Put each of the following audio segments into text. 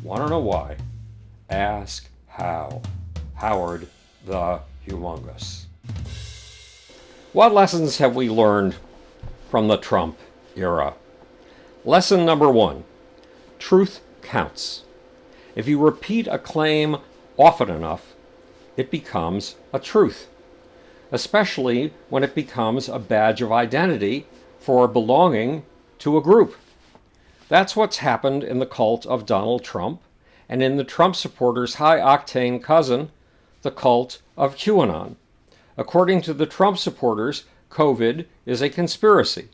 Want to know why? Ask how. Howard the Humongous. What lessons have we learned from the Trump era? Lesson number 1. Truth counts. If you repeat a claim often enough, it becomes a truth, especially when it becomes a badge of identity for belonging to a group. That's what's happened in the cult of Donald Trump and in the Trump supporters' high-octane cousin, the cult of QAnon. According to the Trump supporters, COVID is a conspiracy,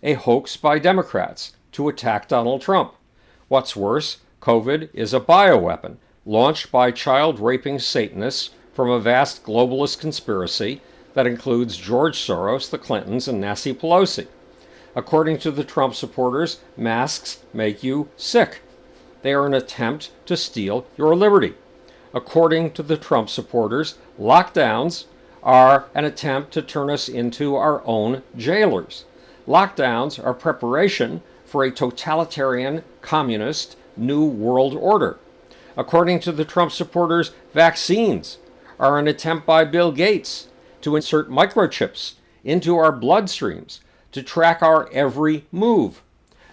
a hoax by Democrats to attack Donald Trump. What's worse, COVID is a bioweapon launched by child-raping Satanists from a vast globalist conspiracy that includes George Soros, the Clintons, and Nancy Pelosi. According to the Trump supporters, masks make you sick. They are an attempt to steal your liberty. According to the Trump supporters, lockdowns are an attempt to turn us into our own jailers. Lockdowns are preparation for a totalitarian, communist, new world order. According to the Trump supporters, vaccines are an attempt by Bill Gates to insert microchips into our bloodstreams to track our every move.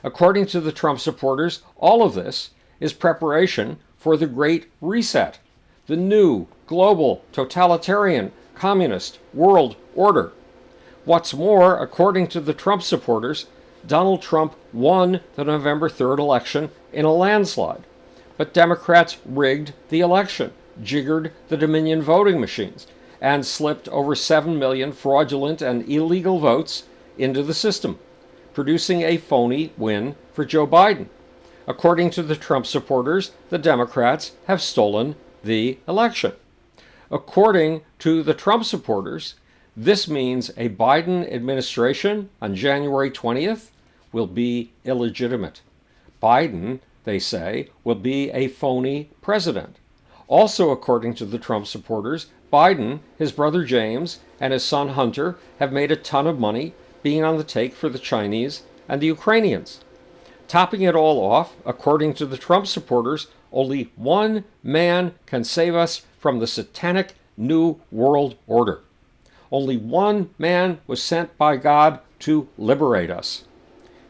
According to the Trump supporters, all of this is preparation for the Great Reset, the new global totalitarian communist world order. What's more, according to the Trump supporters, Donald Trump won the November 3rd election in a landslide, but Democrats rigged the election, jiggered the Dominion voting machines, and slipped over 7 million fraudulent and illegal votes into the system, producing a phony win for Joe Biden. According to the Trump supporters, the Democrats have stolen the election. According to the Trump supporters, this means a Biden administration on January 20th will be illegitimate. Biden, they say, will be a phony president. Also, according to the Trump supporters, Biden, his brother James, and his son Hunter have made a ton of money being on the take for the Chinese and the Ukrainians. Topping it all off, according to the Trump supporters, only one man can save us from the satanic new world order. Only one man was sent by God to liberate us.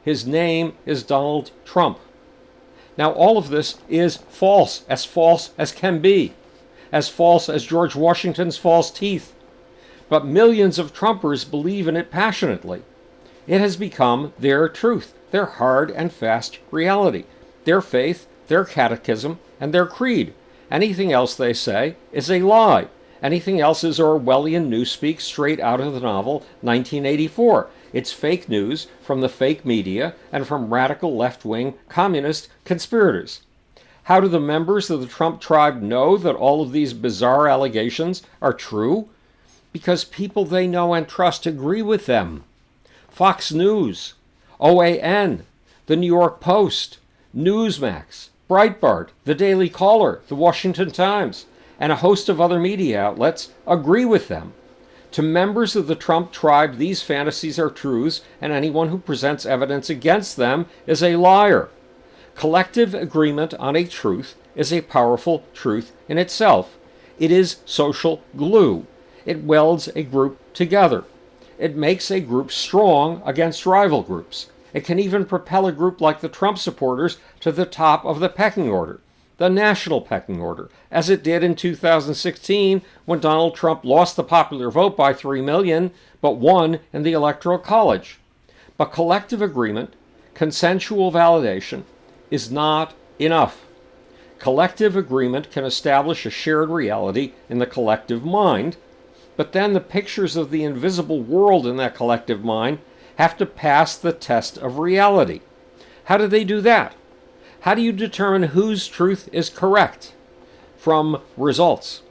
His name is Donald Trump. Now, all of this is false as can be, as false as George Washington's false teeth. But millions of Trumpers believe in it passionately. It has become their truth, their hard and fast reality, their faith, their catechism, and their creed. Anything else they say is a lie. Anything else is Orwellian newspeak straight out of the novel 1984. It's fake news from the fake media and from radical left-wing communist conspirators. How do the members of the Trump tribe know that all of these bizarre allegations are true? Because people they know and trust agree with them. Fox News, OAN, The New York Post, Newsmax, Breitbart, The Daily Caller, The Washington Times, and a host of other media outlets agree with them. To members of the Trump tribe, these fantasies are truths, and anyone who presents evidence against them is a liar. Collective agreement on a truth is a powerful truth in itself. It is social glue. It welds a group together. It makes a group strong against rival groups. It can even propel a group like the Trump supporters to the top of the pecking order, the national pecking order, as it did in 2016 when Donald Trump lost the popular vote by 3 million, but won in the Electoral College. But collective agreement, consensual validation, is not enough. Collective agreement can establish a shared reality in the collective mind, but then the pictures of the invisible world in that collective mind have to pass the test of reality. How do they do that? How do you determine whose truth is correct? From results.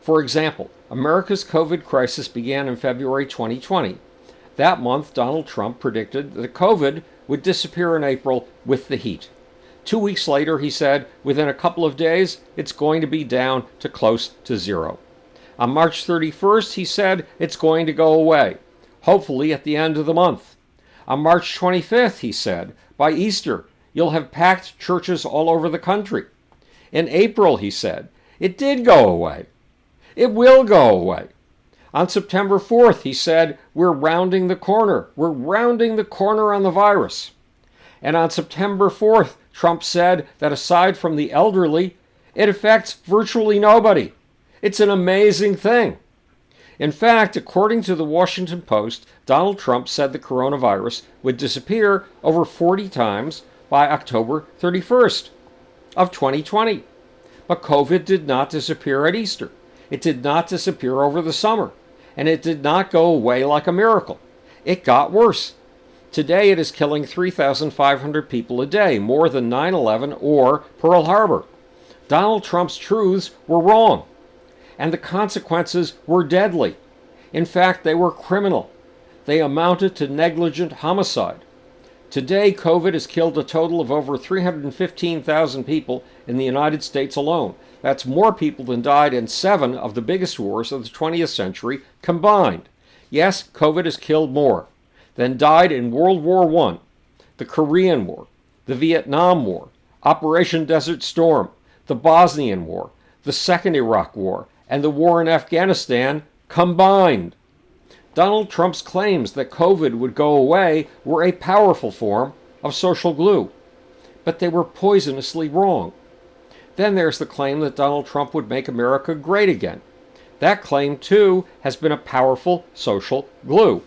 For example, America's COVID crisis began in February 2020. That month, Donald Trump predicted that COVID would disappear in April with the heat. 2 weeks later, he said, within a couple of days, it's going to be down to close to zero. On March 31st, he said it's going to go away, hopefully at the end of the month. On March 25th, he said, by Easter, you'll have packed churches all over the country. In April, he said, it did go away. It will go away. On September 4th, he said, we're rounding the corner. We're rounding the corner on the virus. And on September 4th, Trump said that aside from the elderly, it affects virtually nobody. It's an amazing thing. In fact, according to the Washington Post, Donald Trump said the coronavirus would disappear over 40 times by October 31st of 2020. But COVID did not disappear at Easter. It did not disappear over the summer. And it did not go away like a miracle. It got worse. Today it is killing 3,500 people a day, more than 9/11 or Pearl Harbor. Donald Trump's truths were wrong, and the consequences were deadly. In fact, they were criminal. They amounted to negligent homicide. Today, COVID has killed a total of over 315,000 people in the United States alone. That's more people than died in 7 of the biggest wars of the 20th century combined. Yes, COVID has killed more than died in World War I, the Korean War, the Vietnam War, Operation Desert Storm, the Bosnian War, the Second Iraq War, and the war in Afghanistan combined. Donald Trump's claims that COVID would go away were a powerful form of social glue, but they were poisonously wrong. Then there's the claim that Donald Trump would make America great again. That claim, too, has been a powerful social glue,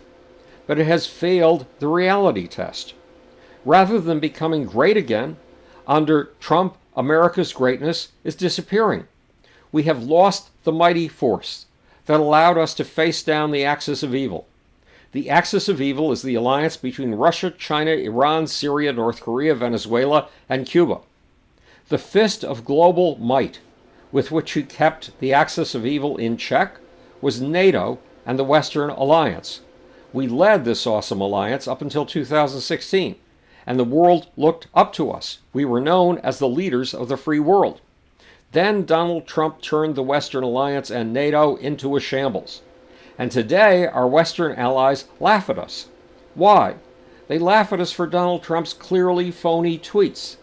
but it has failed the reality test. Rather than becoming great again, under Trump, America's greatness is disappearing. We have lost the mighty force that allowed us to face down the axis of evil. The axis of evil is the alliance between Russia, China, Iran, Syria, North Korea, Venezuela, and Cuba. The fist of global might with which he kept the axis of evil in check was NATO and the Western Alliance. We led this awesome alliance up until 2016, and the world looked up to us. We were known as the leaders of the free world. Then Donald Trump turned the Western Alliance and NATO into a shambles. And today, our Western allies laugh at us. Why? They laugh at us for Donald Trump's clearly phony tweets.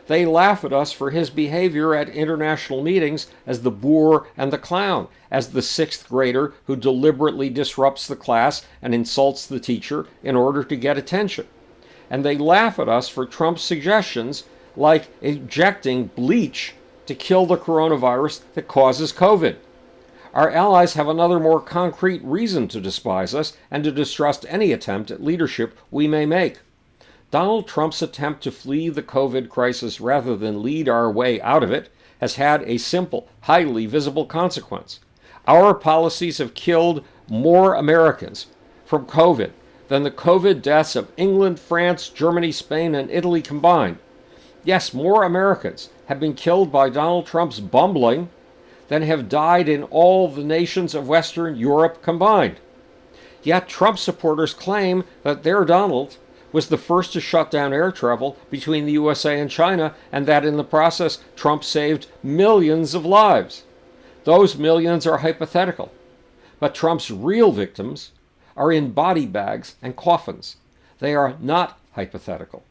They laugh at us for his behavior at international meetings as the boor and the clown, as the sixth grader who deliberately disrupts the class and insults the teacher in order to get attention. And they laugh at us for Trump's suggestions like injecting bleach to kill the coronavirus that causes COVID. Our allies have another more concrete reason to despise us and to distrust any attempt at leadership we may make. Donald Trump's attempt to flee the COVID crisis rather than lead our way out of it has had a simple, highly visible consequence. Our policies have killed more Americans from COVID than the COVID deaths of England, France, Germany, Spain, and Italy combined. Yes, more Americans have been killed by Donald Trump's bumbling than have died in all the nations of Western Europe combined. Yet Trump supporters claim that their Donald was the first to shut down air travel between the USA and China, and that in the process Trump saved millions of lives. Those millions are hypothetical, but Trump's real victims are in body bags and coffins. They are not hypothetical.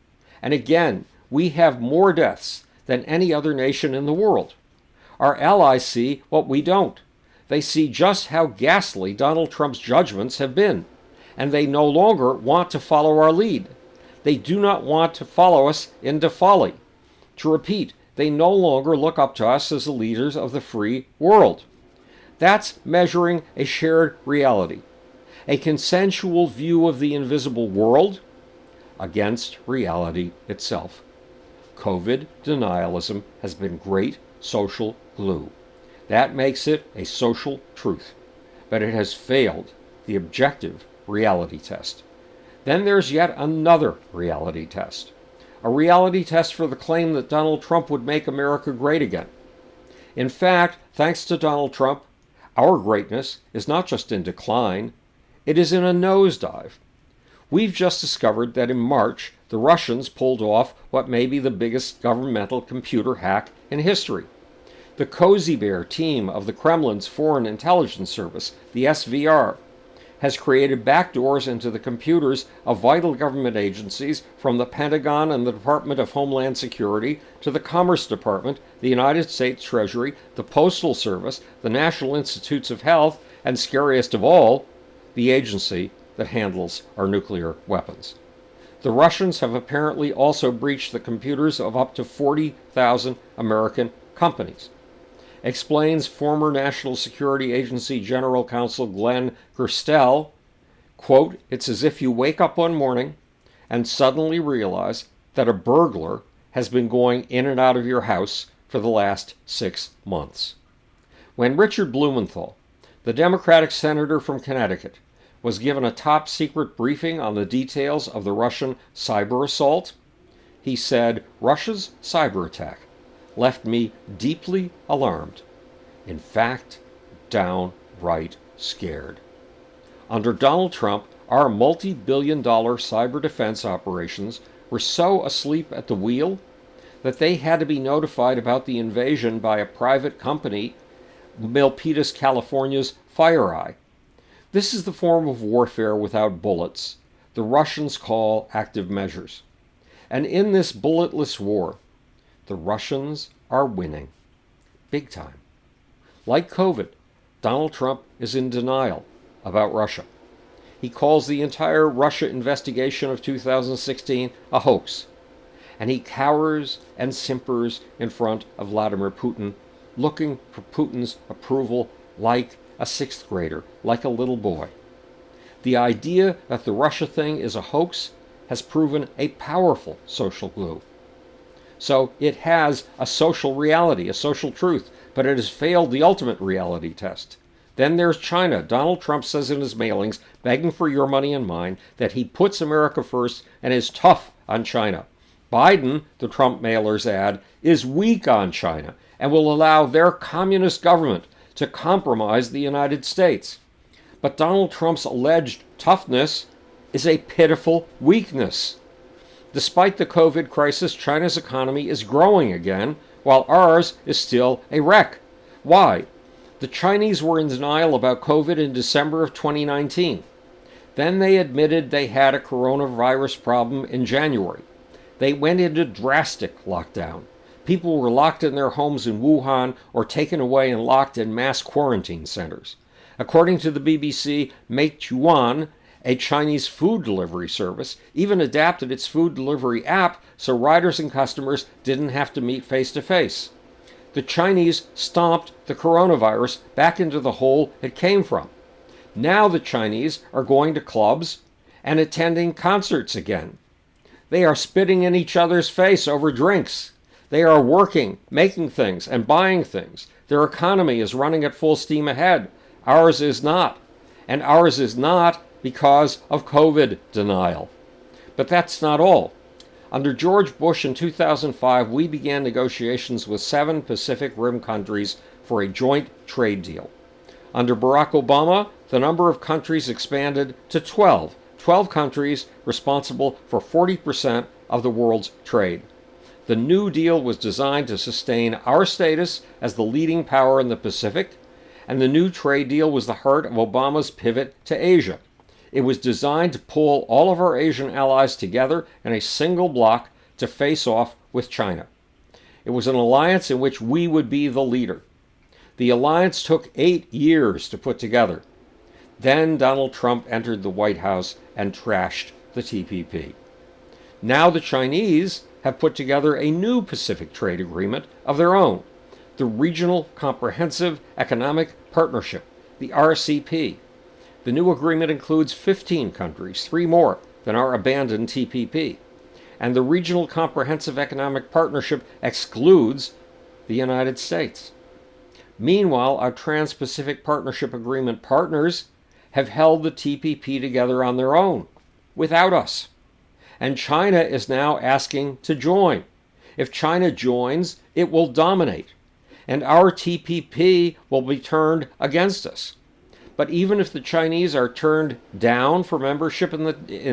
And again, we have more deaths than any other nation in the world. Our allies see what we don't. They see just how ghastly Donald Trump's judgments have been, and they no longer want to follow our lead. They do not want to follow us into folly. To repeat, they no longer look up to us as the leaders of the free world. That's measuring a shared reality, a consensual view of the invisible world against reality itself. COVID denialism has been great social glue. That makes it a social truth, but it has failed the objective reality test. Then there's yet another reality test, a reality test for the claim that Donald Trump would make America great again. In fact, thanks to Donald Trump, our greatness is not just in decline, it is in a nosedive. We've just discovered that in March, the Russians pulled off what may be the biggest governmental computer hack in history. The Cozy Bear team of the Kremlin's Foreign Intelligence Service, the SVR, has created backdoors into the computers of vital government agencies, from the Pentagon and the Department of Homeland Security to the Commerce Department, the United States Treasury, the Postal Service, the National Institutes of Health, and scariest of all, the agency that handles our nuclear weapons. The Russians have apparently also breached the computers of up to 40,000 American companies, explains former National Security Agency General Counsel Glenn Gerstel. Quote, "It's as if you wake up one morning and suddenly realize that a burglar has been going in and out of your house for the last 6 months." When Richard Blumenthal, the Democratic senator from Connecticut, was given a top-secret briefing on the details of the Russian cyber assault, he said, "Russia's cyber attack left me deeply alarmed. In fact, downright scared." Under Donald Trump, our multi-billion-dollar cyber defense operations were so asleep at the wheel that they had to be notified about the invasion by a private company, Milpitas, California's FireEye. This is the form of warfare without bullets the Russians call active measures. And in this bulletless war, the Russians are winning. Big time. Like COVID, Donald Trump is in denial about Russia. He calls the entire Russia investigation of 2016 a hoax. And he cowers and simpers in front of Vladimir Putin, looking for Putin's approval like a sixth grader, like a little boy. The idea that the Russia thing is a hoax has proven a powerful social glue. So it has a social reality, a social truth, but it has failed the ultimate reality test. Then there's China. Donald Trump says in his mailings, begging for your money and mine, that he puts America first and is tough on China. Biden, the Trump mailers add, is weak on China and will allow their communist government to compromise the United States. But Donald Trump's alleged toughness is a pitiful weakness. Despite the COVID crisis, China's economy is growing again, while ours is still a wreck. Why? The Chinese were in denial about COVID in December of 2019. Then they admitted they had a coronavirus problem in January. They went into drastic lockdown. People were locked in their homes in Wuhan or taken away and locked in mass quarantine centers. According to the BBC, Meituan, a Chinese food delivery service, even adapted its food delivery app so riders and customers didn't have to meet face-to-face. The Chinese stomped the coronavirus back into the hole it came from. Now the Chinese are going to clubs and attending concerts again. They are spitting in each other's face over drinks. They are working, making things, and buying things. Their economy is running at full steam ahead. Ours is not. And ours is not because of COVID denial. But that's not all. Under George Bush in 2005, we began negotiations with 7 Pacific Rim countries for a joint trade deal. Under Barack Obama, the number of countries expanded to 12. 12 countries responsible for 40% of the world's trade. The New Deal was designed to sustain our status as the leading power in the Pacific, and the new trade deal was the heart of Obama's pivot to Asia. It was designed to pull all of our Asian allies together in a single bloc to face off with China. It was an alliance in which we would be the leader. The alliance took 8 years to put together. Then Donald Trump entered the White House and trashed the TPP. Now the Chinese have put together a new Pacific Trade Agreement of their own, the Regional Comprehensive Economic Partnership, the RCP. The new agreement includes 15 countries, 3 more than our abandoned TPP. And the Regional Comprehensive Economic Partnership excludes the United States. Meanwhile, our Trans-Pacific Partnership Agreement partners have held the TPP together on their own, without us. And China is now asking to join. If China joins, it will dominate, and our TPP will be turned against us. But even if the Chinese are turned down for membership in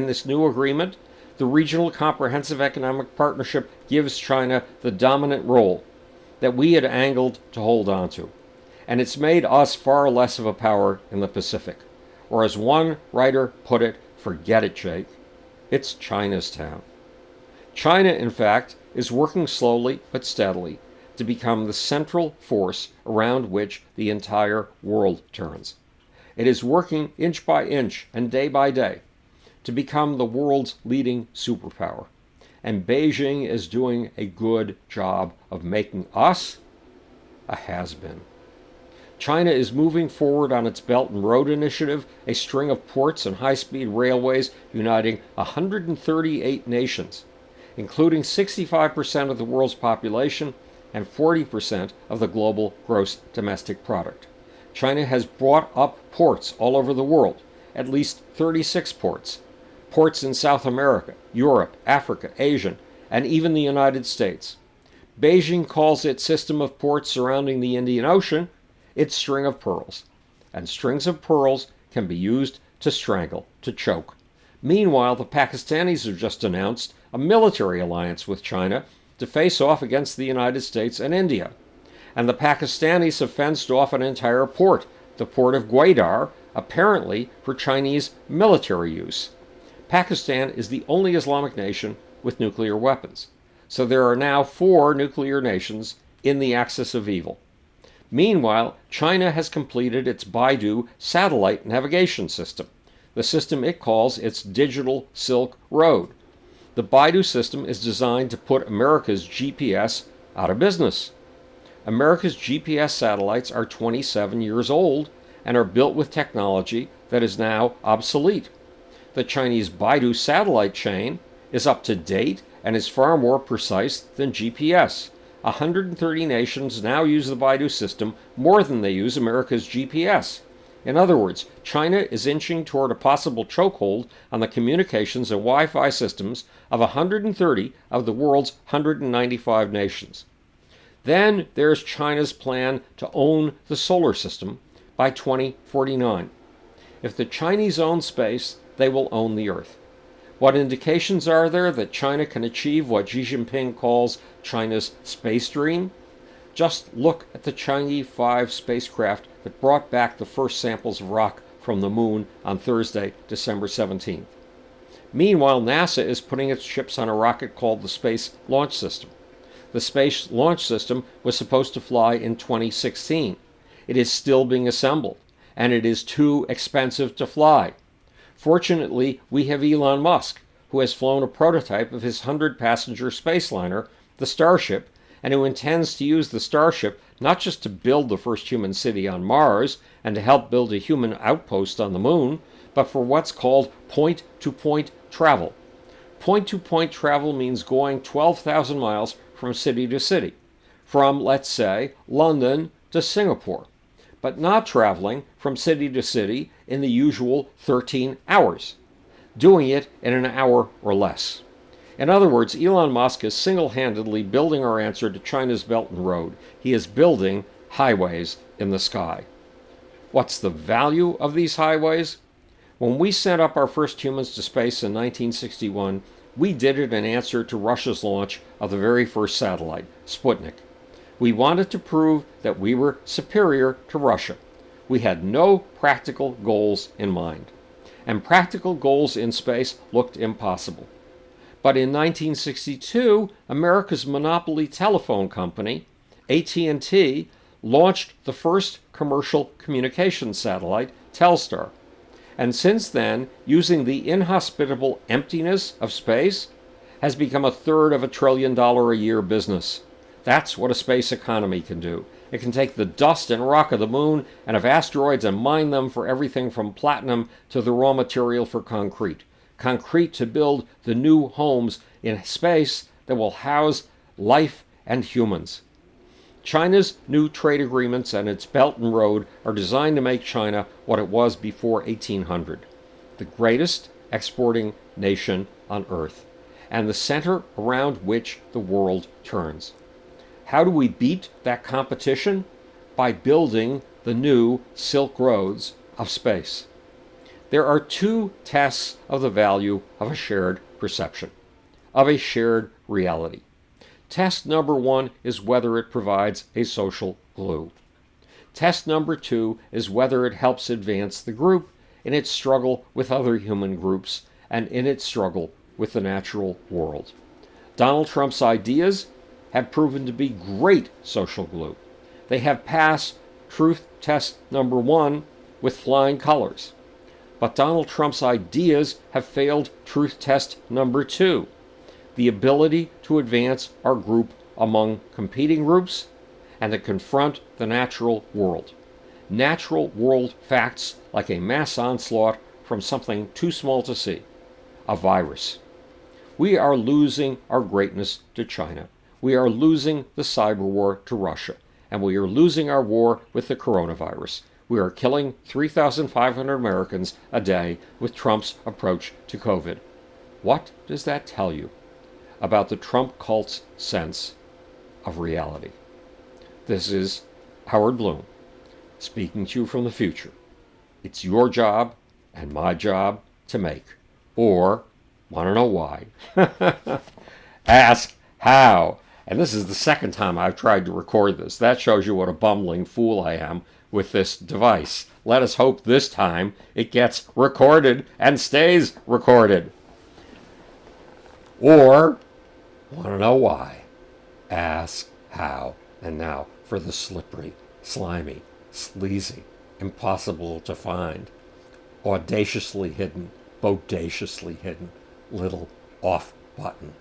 this new agreement, the Regional Comprehensive Economic Partnership gives China the dominant role that we had angled to hold on to. And it's made us far less of a power in the Pacific. Or as one writer put it, forget it, Jake. It's China's town. China, in fact, is working slowly but steadily to become the central force around which the entire world turns. It is working inch by inch and day by day to become the world's leading superpower. And Beijing is doing a good job of making us a has-been. China is moving forward on its Belt and Road Initiative, a string of ports and high-speed railways uniting 138 nations, including 65% of the world's population and 40% of the global gross domestic product. China has brought up ports all over the world, at least 36 ports. Ports in South America, Europe, Africa, Asia, and even the United States. Beijing calls its system of ports surrounding the Indian Ocean its string of pearls. And strings of pearls can be used to strangle, to choke. Meanwhile, the Pakistanis have just announced a military alliance with China to face off against the United States and India. And the Pakistanis have fenced off an entire port, the port of Gwadar, apparently for Chinese military use. Pakistan is the only Islamic nation with nuclear weapons. So there are now 4 nuclear nations in the axis of evil. Meanwhile, China has completed its Baidu satellite navigation system, the system it calls its Digital Silk Road. The Baidu system is designed to put America's GPS out of business. America's GPS satellites are 27 years old and are built with technology that is now obsolete. The Chinese Baidu satellite chain is up to date and is far more precise than GPS. 130 nations now use the Baidu system more than they use America's GPS. In other words, China is inching toward a possible chokehold on the communications and Wi-Fi systems of 130 of the world's 195 nations. Then there's China's plan to own the solar system by 2049. If the Chinese own space, they will own the Earth. What indications are there that China can achieve what Xi Jinping calls China's space dream? Just look at the Chang'e 5 spacecraft that brought back the first samples of rock from the moon on Thursday, December 17th. Meanwhile, NASA is putting its chips on a rocket called the Space Launch System. The Space Launch System was supposed to fly in 2016. It is still being assembled, and it is too expensive to fly. Fortunately, we have Elon Musk, who has flown a prototype of his 100-passenger space liner, the Starship, and who intends to use the Starship not just to build the first human city on Mars and to help build a human outpost on the moon, but for what's called point-to-point travel. Point-to-point travel means going 12,000 miles from city to city, from, let's say, London to Singapore, but not traveling from city to city in the usual 13 hours, doing it in an hour or less. In other words, Elon Musk is single-handedly building our answer to China's Belt and Road. He is building highways in the sky. What's the value of these highways? When we sent up our first humans to space in 1961, we did it in answer to Russia's launch of the very first satellite, Sputnik. We wanted to prove that we were superior to Russia. We had no practical goals in mind. And practical goals in space looked impossible. But in 1962, America's monopoly telephone company, AT&T, launched the first commercial communications satellite, Telstar. And since then, using the inhospitable emptiness of space has become a third of $1 trillion a year business. That's what a space economy can do. It can take the dust and rock of the moon and of asteroids and mine them for everything from platinum to the raw material for concrete. Concrete to build the new homes in space that will house life and humans. China's new trade agreements and its Belt and Road are designed to make China what it was before 1800, the greatest exporting nation on Earth, and the center around which the world turns. How do we beat that competition? By building the new Silk Roads of space. There are 2 tests of the value of a shared perception, of a shared reality. Test number 1 is whether it provides a social glue. Test number 2 is whether it helps advance the group in its struggle with other human groups and in its struggle with the natural world. Donald Trump's ideas have proven to be great social glue. They have passed truth test number 1 with flying colors. But Donald Trump's ideas have failed truth test number 2, the ability to advance our group among competing groups and to confront the natural world. Natural world facts like a mass onslaught from something too small to see, a virus. We are losing our greatness to China. We are losing the cyber war to Russia. And we are losing our war with the coronavirus. We are killing 3,500 Americans a day with Trump's approach to COVID. What does that tell you about the Trump cult's sense of reality? This is Howard Bloom speaking to you from the future. It's your job and my job to make. Or, want to know why? Ask how. And this is the second time I've tried to record this. That shows you what a bumbling fool I am with this device. Let us hope this time it gets recorded and stays recorded. Or, want to know why? Ask how. And now for the slippery, slimy, sleazy, impossible to find, audaciously hidden, bodaciously hidden little off button.